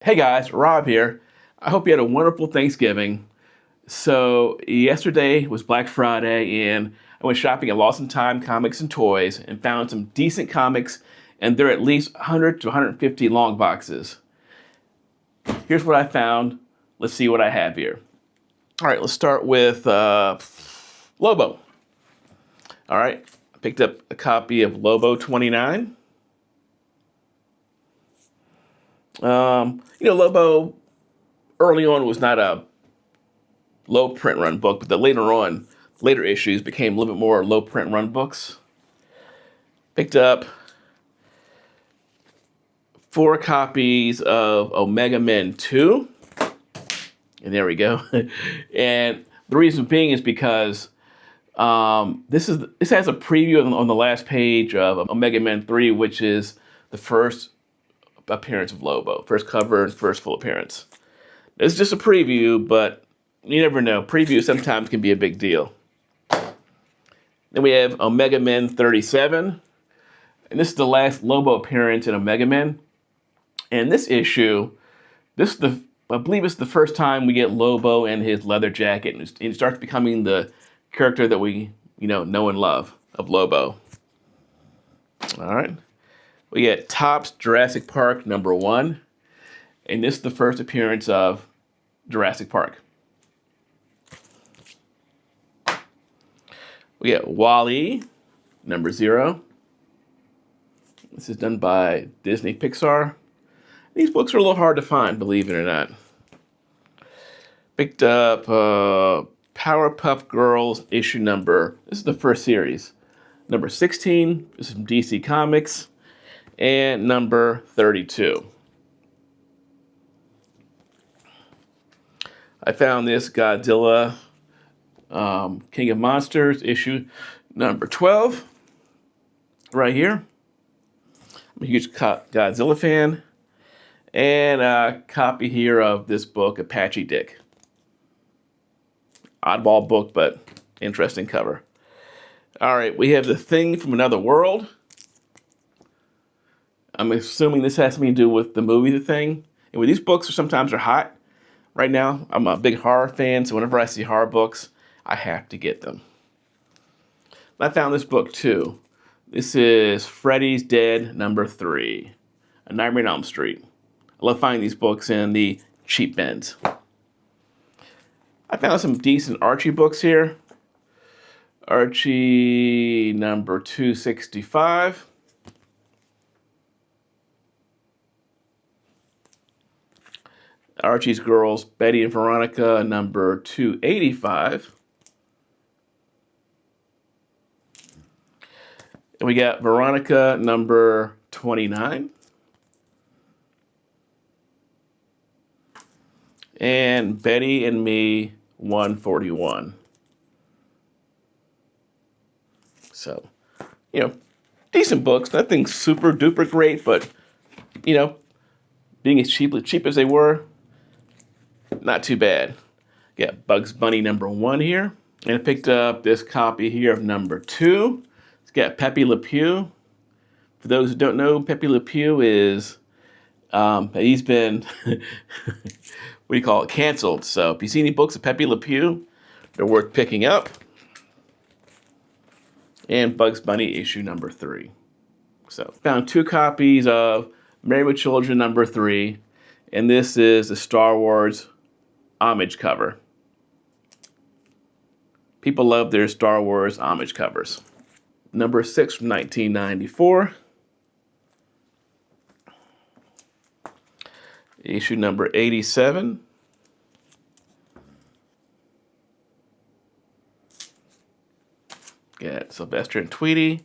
Hey guys, Rob here. I hope you had a wonderful Thanksgiving. So, yesterday was Black Friday, and I went shopping at Lost in Time Comics and Toys and found some decent comics, and they're at least 100 to 150 long boxes. Here's what I found. Let's see what I have here. All right, let's start with Lobo. All right, I picked up a copy of Lobo 29. Lobo early on was not a low print run book, but later issues became a little bit more low print run books. Picked up 4 copies of Omega Men 2. And there we go. And the reason being is because this has a preview on the last page of Omega Men 3, which is the first appearance of Lobo, first cover and first full appearance. It's just a preview, but you never know. Previews sometimes can be a big deal. Then we have Omega Men 37. And this is the last Lobo appearance in Omega Men. And this issue, I believe it's the first time we get Lobo and his leather jacket. And he starts becoming the character that we, know and love of Lobo. All right. We get Topps Jurassic Park #1. And this is the first appearance of Jurassic Park. We get Wall-E #0. This is done by Disney Pixar. These books are a little hard to find, believe it or not. Picked up Powerpuff Girls this is the first series, number 16. This is from DC Comics. And number 32. I found this Godzilla King of Monsters issue number 12 right here. I'm a huge Godzilla fan. And a copy here of this book, Apache Dick. Oddball book, but interesting cover. All right, we have The Thing from Another World. I'm assuming this has something to do with the movie The Thing. And with these books, sometimes are hot. Right now, I'm a big horror fan, so whenever I see horror books, I have to get them. I found this book too. This is Freddy's Dead #3, A Nightmare on Elm Street. I love finding these books in the cheap bins. I found some decent Archie books here. Archie number 265. Archie's Girls, Betty and Veronica, number 285. And we got Veronica, number 29. And Betty and Me, 141. So, decent books. Nothing super duper great, but, being as cheap as they were, not too bad. Got Bugs Bunny #1 here. And I picked up this copy here of #2. It's got Pepe Le Pew. For those who don't know, Pepe Le Pew is, he's been, canceled. So if you see any books of Pepe Le Pew, they're worth picking up. And Bugs Bunny issue #3. So found 2 copies of Married with Children #3. And this is the Star Wars homage cover. People love their Star Wars homage covers. #6 from 1994. Issue number 87. Got Sylvester and Tweety.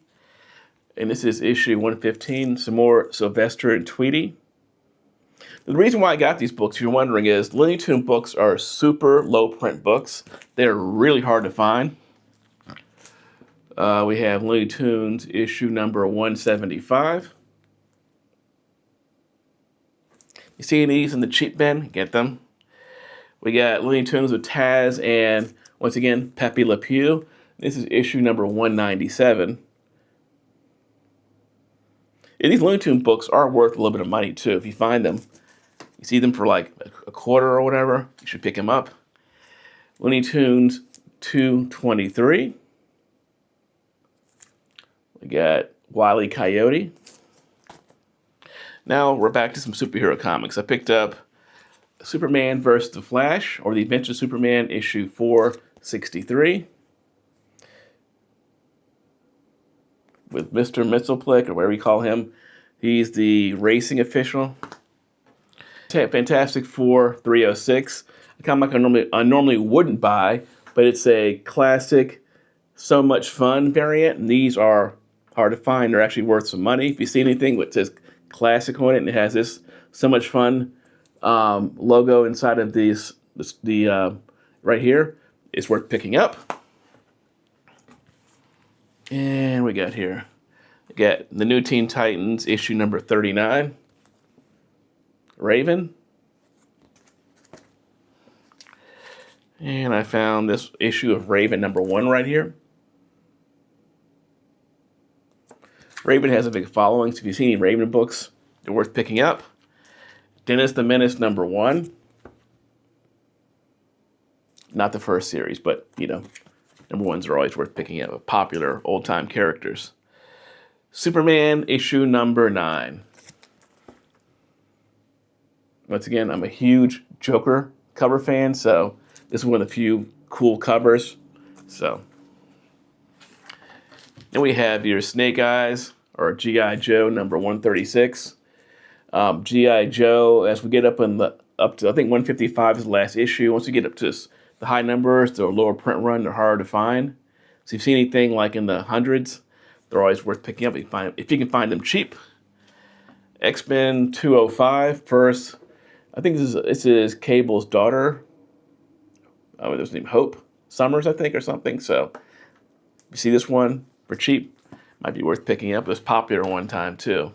And this is issue 115, some more Sylvester and Tweety. The reason why I got these books, if you're wondering, is Looney Tunes books are super low print books. They're really hard to find. We have Looney Tunes issue number 175. You see these in the cheap bin? Get them. We got Looney Tunes with Taz and, once again, Pepe Le Pew. This is issue number 197. And these Looney Tunes books are worth a little bit of money, too, if you find them. You see them for like a quarter or whatever, you should pick them up. Looney Tunes 223. We got Wile E. Coyote. Now we're back to some superhero comics. I picked up Superman vs. the Flash, or The Adventures of Superman, issue 463. With Mr. Mistleplick, or whatever you call him. He's the racing official. Fantastic Four 306. A comic I normally wouldn't buy, but it's a classic, so much fun variant, and these are hard to find. They're actually worth some money. If you see anything that says classic on it, and it has this so much fun logo inside of the right here, it's worth picking up. And we got here, we got the New Teen Titans issue number 39. Raven. And I found this issue of Raven number 1 right here. Raven has a big following, so if you see any Raven books, they're worth picking up. Dennis the Menace number 1. Not the first series, but, you know, number 1s are always worth picking up. Popular old-time characters. Superman issue number 9. Once again, I'm a huge Joker cover fan, so this is one of the few cool covers. So, then we have your Snake Eyes, or G.I. Joe number 136. G.I. Joe, as we get up to I think 155 is the last issue. Once we get up to the high numbers, the lower print run, they're harder to find. So if you see anything like in the hundreds, they're always worth picking up if you can find them cheap. X-Men 205 first. I think this is Cable's daughter. There's name Hope Summers, I think, or something. So you see this one for cheap, might be worth picking up. It was popular one time too.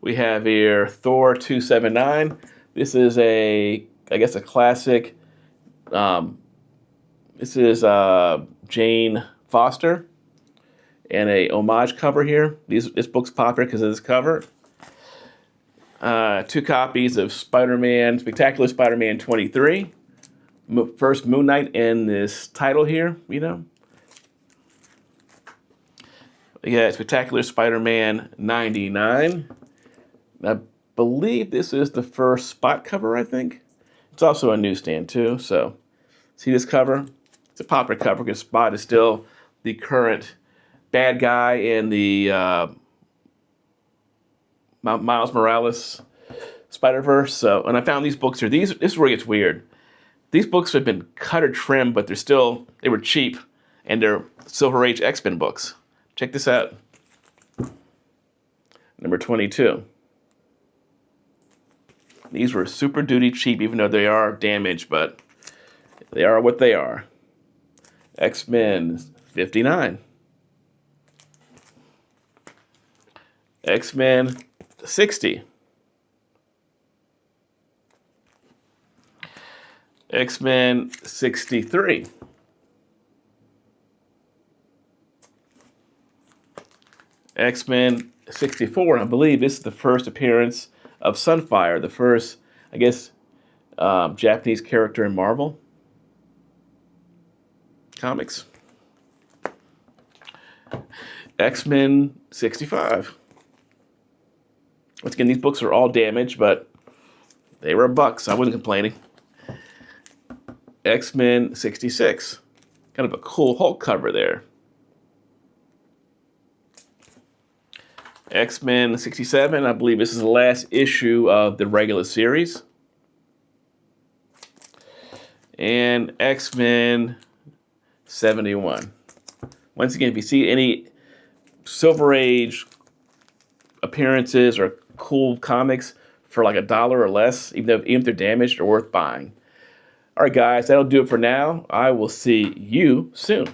We have here Thor 279. This is I guess a classic. This is Jane Foster, and a homage cover here. This book's popular because of this cover. 2 copies of Spectacular Spider-Man 23. First Moon Knight in this title here, you know. Yeah, Spectacular Spider-Man 99. I believe this is the first Spot cover, I think. It's also a newsstand too, so see this cover? It's a popular cover because Spot is still the current bad guy in the Miles Morales Spider-Verse. So, and I found these books here. This is where it gets weird. These books have been cut or trimmed, but they were cheap, and they're Silver Age X-Men books. Check this out. Number 22. These were super duty cheap, even though they are damaged, but they are what they are. X-Men 59. X-Men 60. X-Men 63. X-Men 64. And I believe this is the first appearance of Sunfire, the first, I guess, Japanese character in Marvel comics. X-Men 65. Once again, these books are all damaged, but they were $1, so I wasn't complaining. X-Men 66. Kind of a cool Hulk cover there. X-Men 67, I believe this is the last issue of the regular series. And X-Men 71. Once again, if you see any Silver Age appearances or cool comics for like $1 or less, even if they're damaged, are worth buying. All right, guys, that'll do it for now. I will see you soon.